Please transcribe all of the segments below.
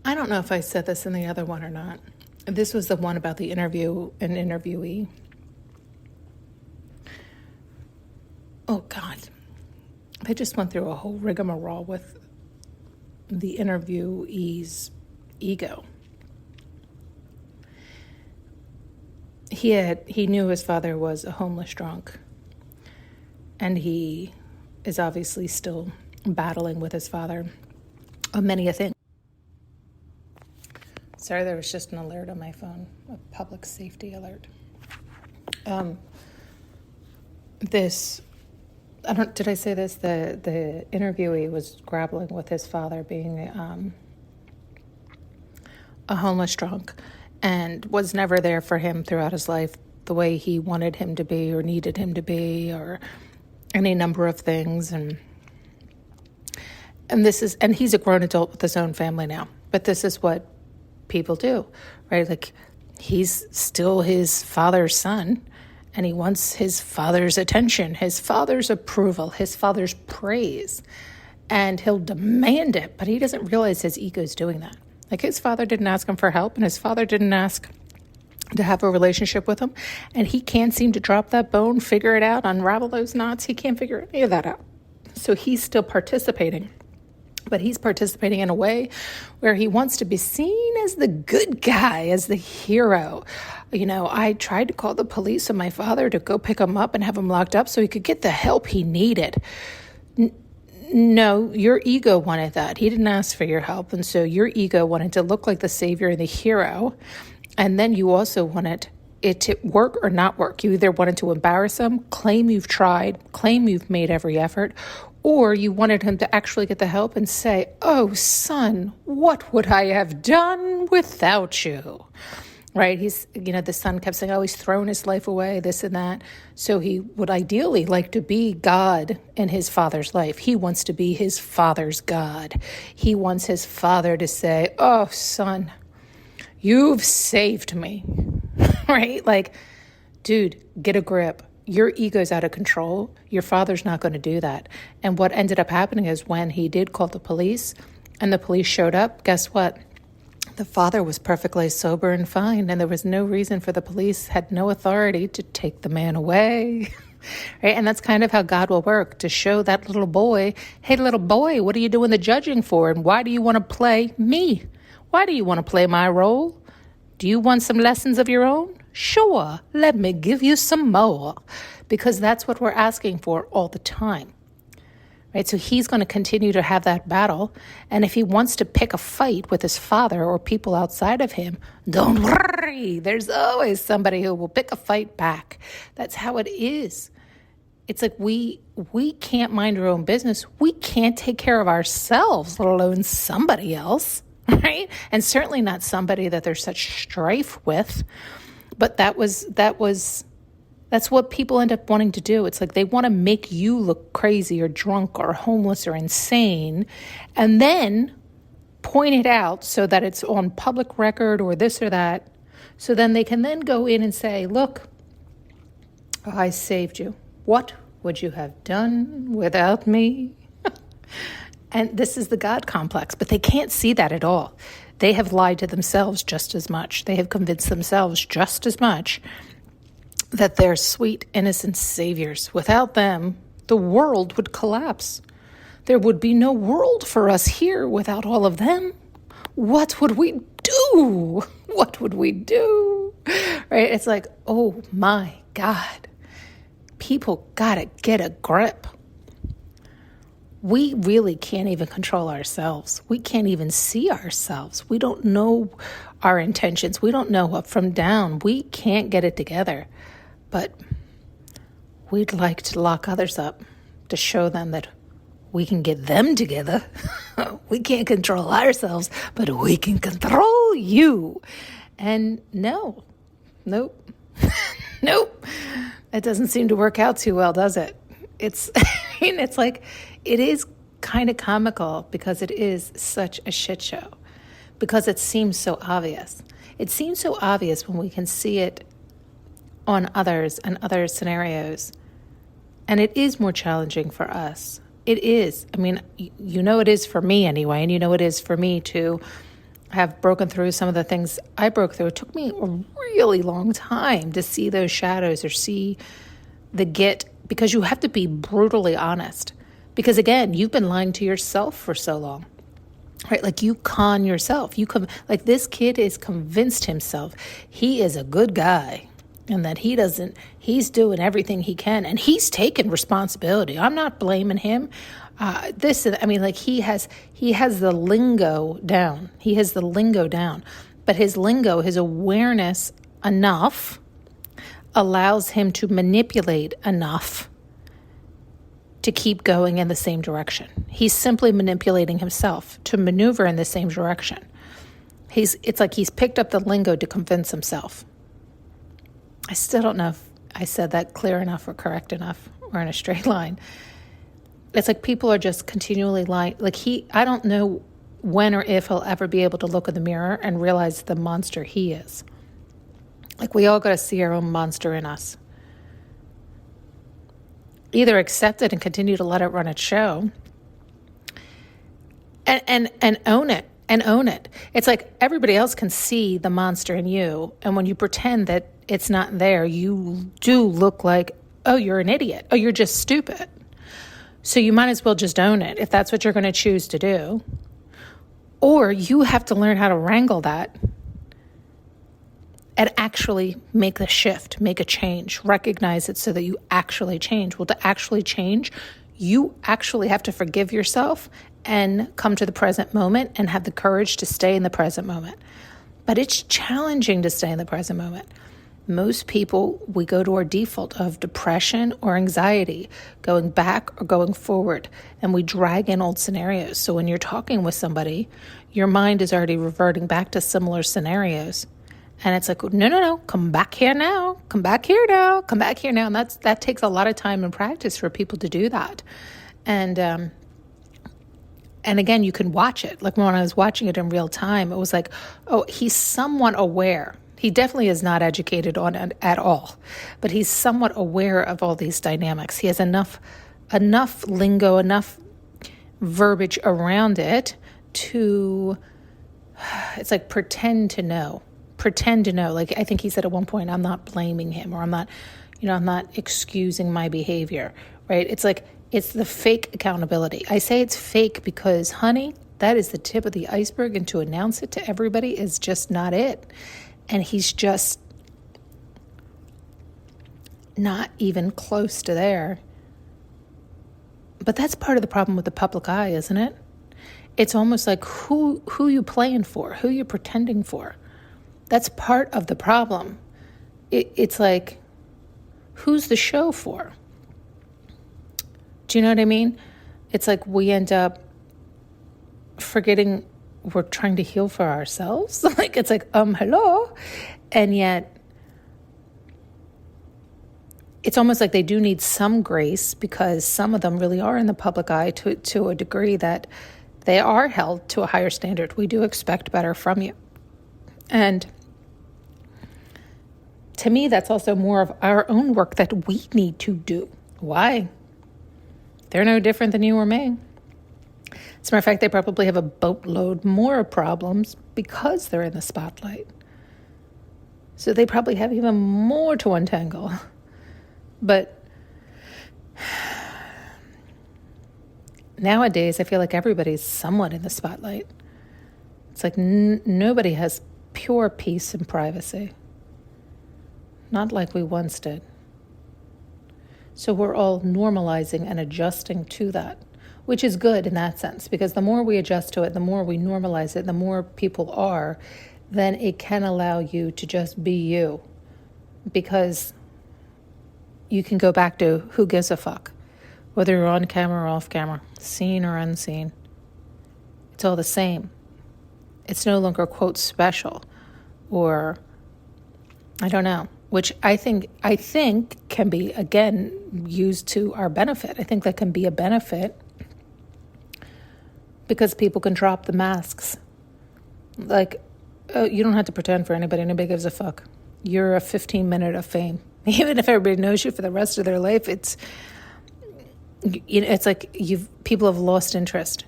I don't know if I said this in the other one or not. This was the one about the interview and interviewee. Oh, God. They just went through a whole rigmarole with the interviewee's ego. He knew his father was a homeless drunk, and he is obviously still battling with his father on many a thing. Sorry, there was just an alert on my phone, a public safety alert. Did I say this? The interviewee was grappling with his father being a homeless drunk and was never there for him throughout his life the way he wanted him to be or needed him to be or any number of things. And he's a grown adult with his own family now, but this is what people do, right? Like, he's still his father's son, and he wants his father's attention, his father's approval, his father's praise, and he'll demand it, but he doesn't realize his ego's doing that. Like, his father didn't ask him for help, and his father didn't ask to have a relationship with him, and he can't seem to drop that bone, figure it out, unravel those knots. He can't figure any of that out. So he's still participating. But he's participating in a way where he wants to be seen as the good guy, as the hero. You know, I tried to call the police on my father to go pick him up and have him locked up so he could get the help he needed. No, your ego wanted that. He didn't ask for your help. And so your ego wanted to look like the savior and the hero. And then you also wanted it to work or not work. You either wanted to embarrass him, claim you've tried, claim you've made every effort, or you wanted him to actually get the help and say, "Oh, son, what would I have done without you?" Right? The son kept saying, "Oh, he's thrown his life away, this and that." So he would ideally like to be God in his father's life. He wants to be his father's God. He wants his father to say, "Oh, son, you've saved me." Right? Like, dude, get a grip. Your ego's out of control. Your father's not going to do that. And what ended up happening is when he did call the police and the police showed up, guess what? The father was perfectly sober and fine, and there was no reason for the police, had no authority to take the man away. Right? And that's kind of how God will work, to show that little boy, "Hey, little boy, what are you doing the judging for? And why do you want to play me? Why do you want to play my role? Do you want some lessons of your own? Sure, let me give you some more." Because that's what we're asking for all the time. Right? So he's going to continue to have that battle. And if he wants to pick a fight with his father or people outside of him, don't worry. There's always somebody who will pick a fight back. That's how it is. It's like we can't mind our own business. We can't take care of ourselves, let alone somebody else. Right? And certainly not somebody that there's such strife with. But that's what people end up wanting to do. It's like they want to make you look crazy or drunk or homeless or insane, and then point it out so that it's on public record or this or that. So then they can then go in and say, "Look, I saved you. What would you have done without me?" And this is the God complex, but they can't see that at all. They have lied to themselves just as much. They have convinced themselves just as much that they're sweet, innocent saviors. Without them, the world would collapse. There would be no world for us here without all of them. What would we do? What would we do? Right? It's like, oh my God. People gotta get a grip. We really can't even control ourselves. We can't even see ourselves. We don't know our intentions. We don't know up from down. We can't get it together. But we'd like to lock others up to show them that we can get them together. We can't control ourselves, but we can control you. And nope. Nope. It doesn't seem to work out too well, does it? It's like, it is kind of comical because it is such a shit show, because it seems so obvious. It seems so obvious when we can see it on others and other scenarios. And it is more challenging for us It is. I mean, you know it is for me anyway, and you know it is for me to have broken through some of the things I broke through. It took me a really long time to see those shadows or see the git, because you have to be brutally honest. Because again, you've been lying to yourself for so long, right? Like you con yourself. Like this kid is convinced himself he is a good guy and that he's doing everything he can and he's taking responsibility. I'm not blaming him. He has the lingo down. He has the lingo down, but his lingo, his awareness enough allows him to manipulate enough to keep going in the same direction. He's simply manipulating himself to maneuver in the same direction. It's like he's picked up the lingo to convince himself. I still don't know if I said that clear enough or correct enough or in a straight line. It's like people are just continually lying. I don't know when or if he'll ever be able to look in the mirror and realize the monster he is. Like we all got to see our own monster in us. Either accept it and continue to let it run its show and own it. And own it. It's like everybody else can see the monster in you. And when you pretend that it's not there, you do look like, oh, you're an idiot. Oh, you're just stupid. So you might as well just own it if that's what you're going to choose to do. Or you have to learn how to wrangle that and actually make the shift, make a change, recognize it so that you actually change. Well, to actually change, you actually have to forgive yourself and come to the present moment and have the courage to stay in the present moment. But it's challenging to stay in the present moment. Most people, we go to our default of depression or anxiety, going back or going forward, and we drag in old scenarios. So when you're talking with somebody, your mind is already reverting back to similar scenarios. And it's like, no, come back here now, come back here now, come back here now. And that takes a lot of time and practice for people to do that. And again, you can watch it. Like when I was watching it in real time, it was like, oh, he's somewhat aware. He definitely is not educated on it at all, but he's somewhat aware of all these dynamics. He has enough lingo, enough verbiage around it to, it's like pretend to know. Like I think he said at one point, I'm not blaming him, or I'm not excusing my behavior, right? It's like, it's the fake accountability. I say it's fake because, honey, that is the tip of the iceberg, and to announce it to everybody is just not it. And he's just not even close to there. But that's part of the problem with the public eye, isn't it? It's almost like who you playing for, who you pretending for. That's part of the problem. It's like, who's the show for? Do you know what I mean? It's like we end up forgetting we're trying to heal for ourselves. Like, it's like, hello. And yet, it's almost like they do need some grace, because some of them really are in the public eye to a degree that they are held to a higher standard. We do expect better from you. And to me, that's also more of our own work that we need to do. Why? They're no different than you or me. As a matter of fact, they probably have a boatload more problems because they're in the spotlight. So they probably have even more to untangle. But nowadays, I feel like everybody's somewhat in the spotlight. It's like nobody has pure peace and privacy. Not like we once did. So we're all normalizing and adjusting to that, which is good in that sense, because the more we adjust to it, the more we normalize it, the more people are, then it can allow you to just be you, because you can go back to who gives a fuck, whether you're on camera or off camera, seen or unseen. It's all the same. It's no longer, quote, special, or I don't know, which I think can be, again, used to our benefit. I think that can be a benefit because people can drop the masks. Like, you don't have to pretend for anybody. Nobody gives a fuck. You're a 15-minute of fame. Even if everybody knows you for the rest of their life, It's like people have lost interest.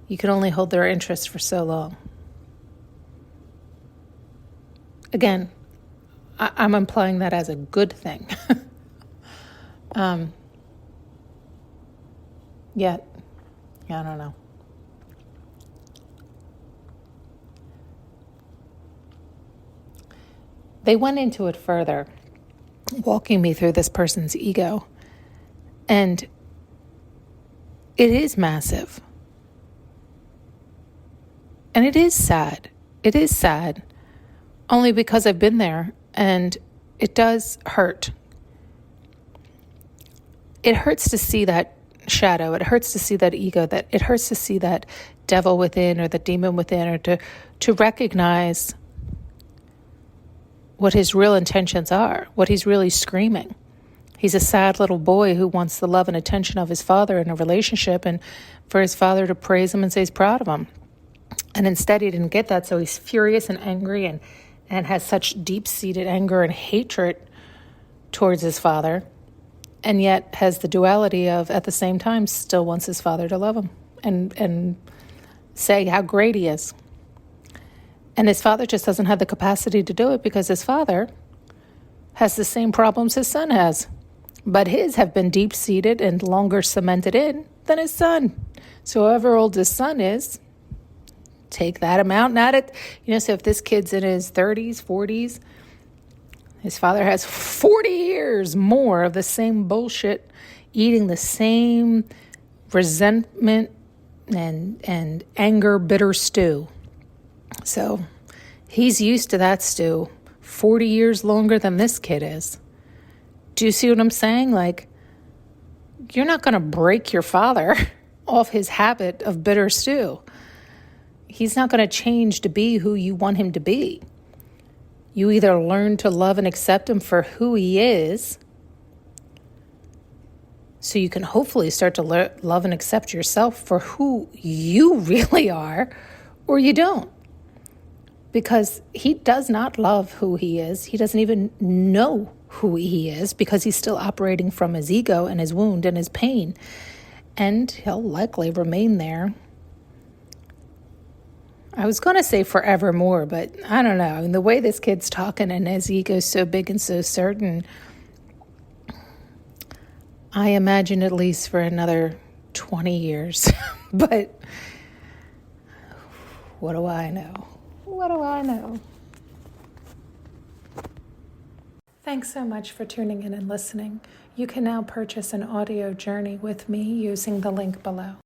You can only hold their interest for so long. Again, I'm implying that as a good thing. Yet, I don't know. They went into it further, walking me through this person's ego. And it is massive. And it is sad. It is sad. Only because I've been there, and it does hurt. It hurts to see that shadow. It hurts to see that ego. That it hurts to see that devil within, or the demon within, or to recognize what his real intentions are, what he's really screaming. He's a sad little boy who wants the love and attention of his father in a relationship, and for his father to praise him and say he's proud of him. And instead he didn't get that, so he's furious and angry and has such deep-seated anger and hatred towards his father, and yet has the duality of, at the same time, still wants his father to love him and say how great he is. And his father just doesn't have the capacity to do it because his father has the same problems his son has. But his have been deep-seated and longer cemented in than his son. So however old his son is, take that amount and add it. So if this kid's in his 30s, 40s, his father has 40 years more of the same bullshit, eating the same resentment and anger, bitter stew. So he's used to that stew 40 years longer than this kid is. Do you see what I'm saying? Like, you're not going to break your father off his habit of bitter stew. He's not going to change to be who you want him to be. You either learn to love and accept him for who he is, so you can hopefully start to love and accept yourself for who you really are, or you don't. Because he does not love who he is. He doesn't even know who he is because he's still operating from his ego and his wound and his pain. And he'll likely remain there. I was going to say forevermore, but I don't know. I mean, the way this kid's talking and his ego's so big and so certain, I imagine at least for another 20 years. But what do I know? What do I know? Thanks so much for tuning in and listening. You can now purchase an audio journey with me using the link below.